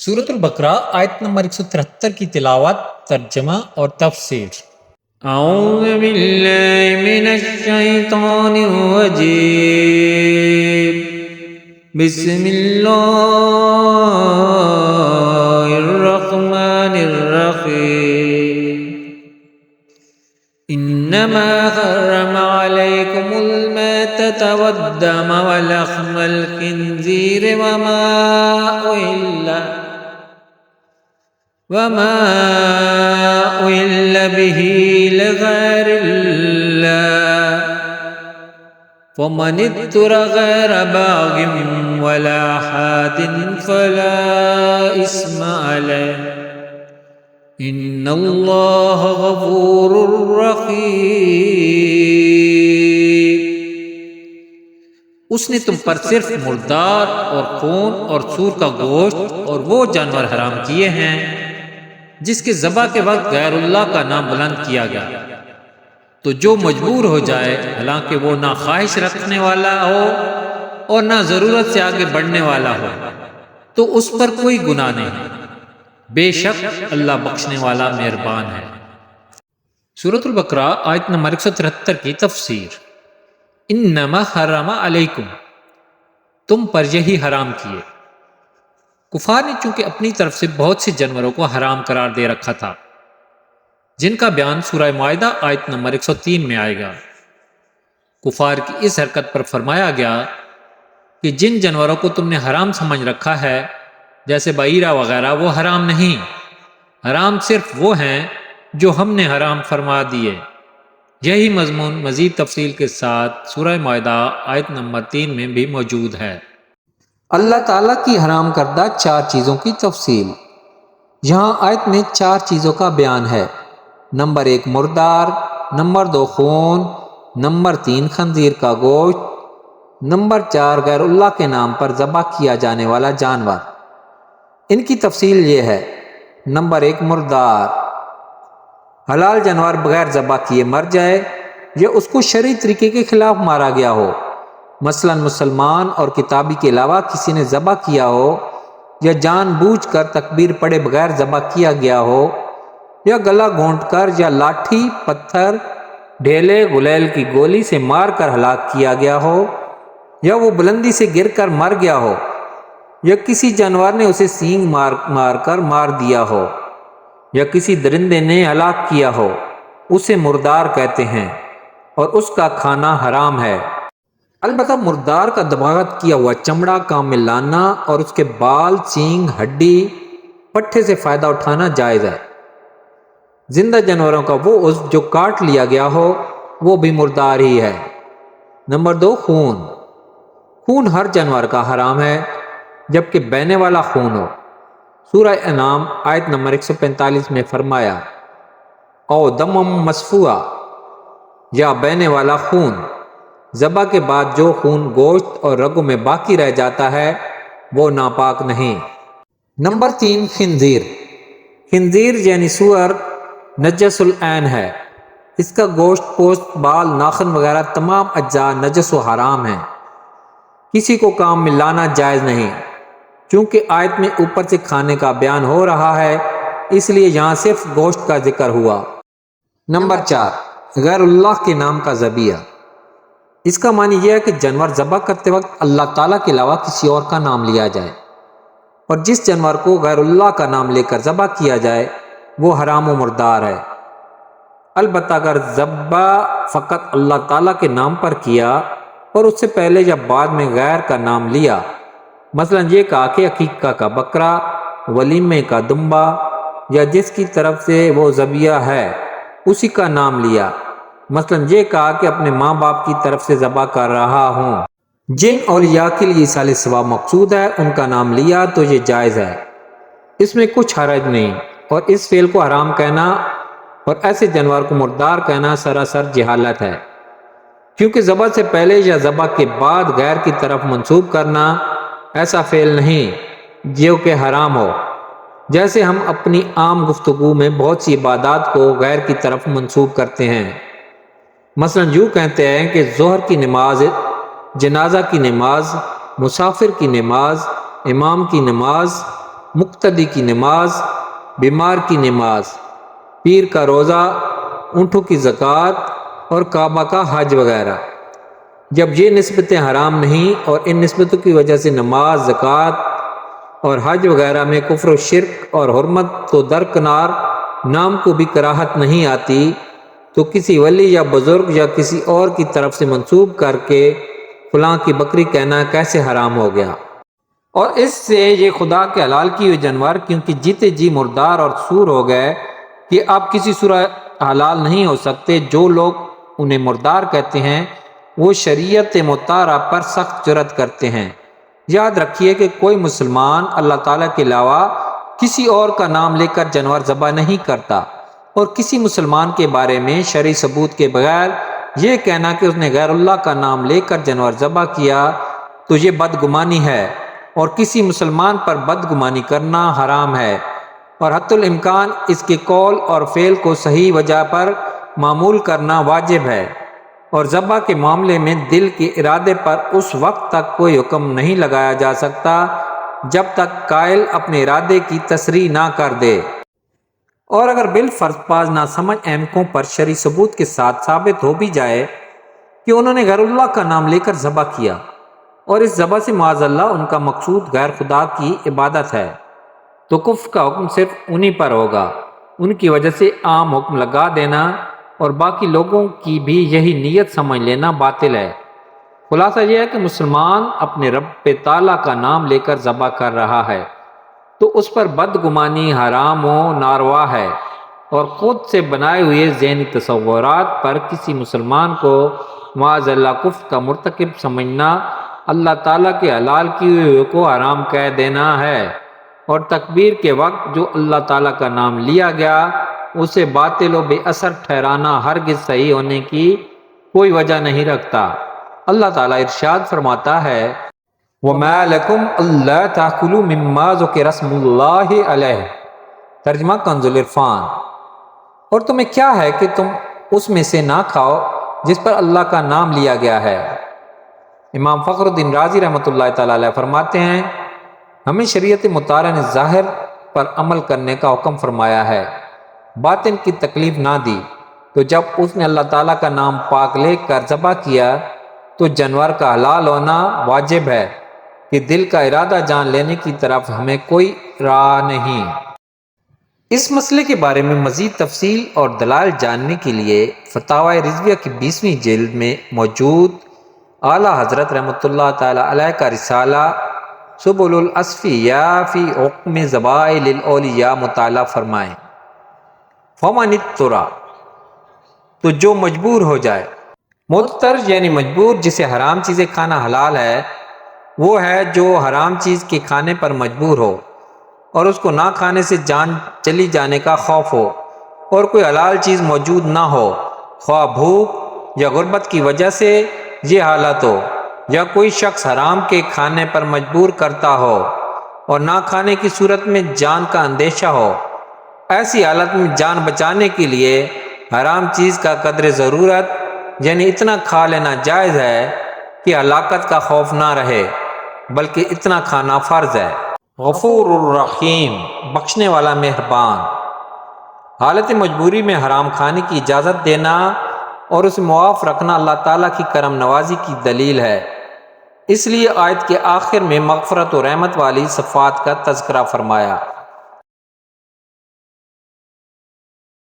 سورۃ البقرہ آیت نمبر 173 کی تلاوت، ترجمہ اور تفسیر۔ اعوذ باللہ من الشیطان الرجیم، بسم اللہ الرحمن الرحیم۔ انما حرم علیکم المیتۃ والدم ولحم الخنزیر وما أهل به لغير الله فمن اضطر غير باغ ولا عاد فلا إثم عليه إن الله غفور رحيم۔ اس نے تم پر صرف مردار اور خون اور سور کا گوشت اور وہ جانور حرام کیے ہیں جس کے ذبح کے وقت غیر اللہ کا نام بلند کیا گیا، تو جو مجبور ہو جائے، حالانکہ وہ نہ خواہش رکھنے والا ہو اور نہ ضرورت سے آگے بڑھنے والا ہو، تو اس پر کوئی گناہ نہیں، بے شک اللہ بخشنے والا مہربان ہے۔ سورۃ البقرہ آیت نمبر 173 کی تفسیر۔ انما حرم علیکم، تم پر یہی حرام کیے۔ کفار نے چونکہ اپنی طرف سے بہت سے جانوروں کو حرام قرار دے رکھا تھا، جن کا بیان سورہ مائدہ آیت نمبر 103 میں آئے گا۔ کفار کی اس حرکت پر فرمایا گیا کہ جن جانوروں کو تم نے حرام سمجھ رکھا ہے، جیسے بعیرہ وغیرہ، وہ حرام نہیں، حرام صرف وہ ہیں جو ہم نے حرام فرما دیے۔ یہی مضمون مزید تفصیل کے ساتھ سورہ مائدہ آیت نمبر 3 میں بھی موجود ہے۔ اللہ تعالیٰ کی حرام کردہ 4 چیزوں کی تفصیل۔ یہاں آیت میں 4 چیزوں کا بیان ہے۔ نمبر 1 مردار، نمبر 2 خون، نمبر 3 خنزیر کا گوشت، نمبر 4 غیر اللہ کے نام پر ذبح کیا جانے والا جانور۔ ان کی تفصیل یہ ہے۔ نمبر 1 مردار، حلال جانور بغیر ذبح کیے مر جائے یا اس کو شرعی طریقے کے خلاف مارا گیا ہو، مثلا مسلمان اور کتابی کے علاوہ کسی نے ذبح کیا ہو، یا جان بوجھ کر تکبیر پڑے بغیر ذبح کیا گیا ہو، یا گلا گھونٹ کر یا لاٹھی، پتھر، ڈھیلے، غلیل کی گولی سے مار کر ہلاک کیا گیا ہو، یا وہ بلندی سے گر کر مر گیا ہو، یا کسی جانور نے اسے سینگ مار کر مار دیا ہو، یا کسی درندے نے ہلاک کیا ہو، اسے مردار کہتے ہیں اور اس کا کھانا حرام ہے۔ البتہ مردار کا دباغت کیا ہوا چمڑا کام میں لانا اور اس کے بال، سینگ، ہڈی، پٹھے سے فائدہ اٹھانا جائز ہے۔ زندہ جانوروں کا وہ عضو جو کاٹ لیا گیا ہو وہ بھی مردار ہی ہے۔ نمبر 2 خون، خون ہر جانور کا حرام ہے جبکہ بہنے والا خون ہو۔ سورہ انعام آیت نمبر 145 میں فرمایا او دمم مسفوعہ، یا بہنے والا خون۔ ذبح کے بعد جو خون گوشت اور رگوں میں باقی رہ جاتا ہے وہ ناپاک نہیں۔ نمبر 3 خنزیر، خنزیر یعنی سور نجس العین ہے۔ اس کا گوشت، پوست، بال، ناخن وغیرہ تمام اجزاء نجس و حرام ہیں، کسی کو کام میں لانا جائز نہیں۔ چونکہ آیت میں اوپر سے کھانے کا بیان ہو رہا ہے، اس لیے یہاں صرف گوشت کا ذکر ہوا۔ نمبر 4 غیر اللہ کے نام کا ذبیحہ۔ اس کا معنی یہ ہے کہ جانور ذبح کرتے وقت اللہ تعالیٰ کے علاوہ کسی اور کا نام لیا جائے، اور جس جانور کو غیر اللہ کا نام لے کر ذبح کیا جائے وہ حرام و مردار ہے۔ البتہ اگر ذبح فقط اللہ تعالیٰ کے نام پر کیا اور اس سے پہلے یا بعد میں غیر کا نام لیا، مثلا یہ کہا کہ عقیقہ کا بکرا، ولیمے کا دمبا، یا جس کی طرف سے وہ ذبیحہ ہے اسی کا نام لیا، مثلا یہ کہا کہ اپنے ماں باپ کی طرف سے ذبح کر رہا ہوں، جن اولیاء کے لیے ایصال ثواب مقصود ہے ان کا نام لیا تو یہ جائز ہے، اس میں کچھ حرج نہیں۔ اور اس فعل کو حرام کہنا اور ایسے جانور کو مردار کہنا سراسر جہالت ہے، کیونکہ ذبح سے پہلے یا ذبح کے بعد غیر کی طرف منسوب کرنا ایسا فعل نہیں جو کہ حرام ہو، جیسے ہم اپنی عام گفتگو میں بہت سی عبادات کو غیر کی طرف منسوب کرتے ہیں۔ مثلا یوں کہتے ہیں کہ ظہر کی نماز، جنازہ کی نماز، مسافر کی نماز، امام کی نماز، مقتدی کی نماز، بیمار کی نماز، پیر کا روزہ، اونٹوں کی زکوٰۃ اور کعبہ کا حج وغیرہ۔ جب یہ نسبتیں حرام نہیں اور ان نسبتوں کی وجہ سے نماز، زکوٰۃ اور حج وغیرہ میں کفر و شرک اور حرمت تو درکنار نام کو بھی کراہت نہیں آتی، تو کسی ولی یا بزرگ یا کسی اور کی طرف سے منسوب کر کے فلاں کی بکری کہنا کیسے حرام ہو گیا؟ اور اس سے یہ خدا کے حلال کیے ہوئے جانور کیونکہ جیتے جی مردار اور سور ہو گئے کہ اب کسی صورت حلال نہیں ہو سکتے، جو لوگ انہیں مردار کہتے ہیں وہ شریعت مطہرہ پر سخت جرأت کرتے ہیں۔ یاد رکھیے کہ کوئی مسلمان اللہ تعالیٰ کے علاوہ کسی اور کا نام لے کر جانور ذبح نہیں کرتا، اور کسی مسلمان کے بارے میں شرعی ثبوت کے بغیر یہ کہنا کہ اس نے غیر اللہ کا نام لے کر جانور ذبح کیا تو یہ بدگمانی ہے، اور کسی مسلمان پر بدگمانی کرنا حرام ہے، اور حتی الامکان اس کے قول اور فعل کو صحیح وجہ پر معمول کرنا واجب ہے۔ اور ذبح کے معاملے میں دل کے ارادے پر اس وقت تک کوئی حکم نہیں لگایا جا سکتا جب تک قائل اپنے ارادے کی تصریح نہ کر دے، اور اگر بالفرض بعض ناسمجھ احمقوں پر شرعی ثبوت کے ساتھ ثابت ہو بھی جائے کہ انہوں نے غیر اللہ کا نام لے کر ذبح کیا، اور اس ذبح سے معاذ اللہ ان کا مقصود غیر خدا کی عبادت ہے، تو کفر کا حکم صرف انہی پر ہوگا۔ ان کی وجہ سے عام حکم لگا دینا اور باقی لوگوں کی بھی یہی نیت سمجھ لینا باطل ہے۔ خلاصہ یہ ہے کہ مسلمان اپنے رب تعالیٰ کا نام لے کر ذبح کر رہا ہے تو اس پر بدگمانی حرام و ناروا ہے، اور خود سے بنائے ہوئے ذہنی تصورات پر کسی مسلمان کو معاذ اللہ کفر کا مرتکب سمجھنا اللہ تعالیٰ کے حلال کیے ہوئے کو حرام کہہ دینا ہے، اور تکبیر کے وقت جو اللہ تعالیٰ کا نام لیا گیا اسے باطل و بے اثر ٹھہرانا ہرگز صحیح ہونے کی کوئی وجہ نہیں رکھتا۔ اللہ تعالیٰ ارشاد فرماتا ہے وَمَا لَكُمْ أَلَّا تَأْكُلُوا مِمَّا ذُكِرَ اسْمُ اللَّهِ عَلَيْهِ، ترجمہ کنز العرفان، اور تمہیں کیا ہے کہ تم اس میں سے نہ کھاؤ جس پر اللہ کا نام لیا گیا ہے۔ امام فخر الدین رازی رحمۃ اللہ تعالیٰ علیہ فرماتے ہیں ہمیں شریعت مطہرہ نے ظاہر پر عمل کرنے کا حکم فرمایا ہے، باطن کی تکلیف نہ دی، تو جب اس نے اللہ تعالیٰ کا نام پاک لے کر ذبح کیا تو جانور کا حلال ہونا واجب ہے کہ دل کا ارادہ جان لینے کی طرف ہمیں کوئی راہ نہیں۔ اس مسئلے کے بارے میں مزید تفصیل اور دلائل جاننے کے لیے فتاوی رضویہ کی 20ویں جلد میں موجود اعلیٰ حضرت رحمۃ اللہ تعالیٰ علیہ کا رسالہ سبل الاصفیاء فی حکم ذبائح الاولیاء مطالعہ فرمائیں۔ فمن اضطر، تو جو مجبور ہو جائے، مضطر یعنی مجبور، جسے حرام چیزیں کھانا حلال ہے، وہ ہے جو حرام چیز کے کھانے پر مجبور ہو اور اس کو نہ کھانے سے جان چلی جانے کا خوف ہو، اور کوئی حلال چیز موجود نہ ہو، خواہ بھوک یا غربت کی وجہ سے یہ حالت ہو، یا کوئی شخص حرام کے کھانے پر مجبور کرتا ہو اور نہ کھانے کی صورت میں جان کا اندیشہ ہو۔ ایسی حالت میں جان بچانے کے لیے حرام چیز کا قدر ضرورت یعنی اتنا کھا لینا جائز ہے کہ ہلاکت کا خوف نہ رہے، بلکہ اتنا کھانا فرض ہے۔ غفور الرحیم، بخشنے والا مہربان۔ حالت مجبوری میں حرام کھانے کی اجازت دینا اور اسے معاف رکھنا اللہ تعالیٰ کی کرم نوازی کی دلیل ہے، اس لیے آیت کے آخر میں مغفرت و رحمت والی صفات کا تذکرہ فرمایا۔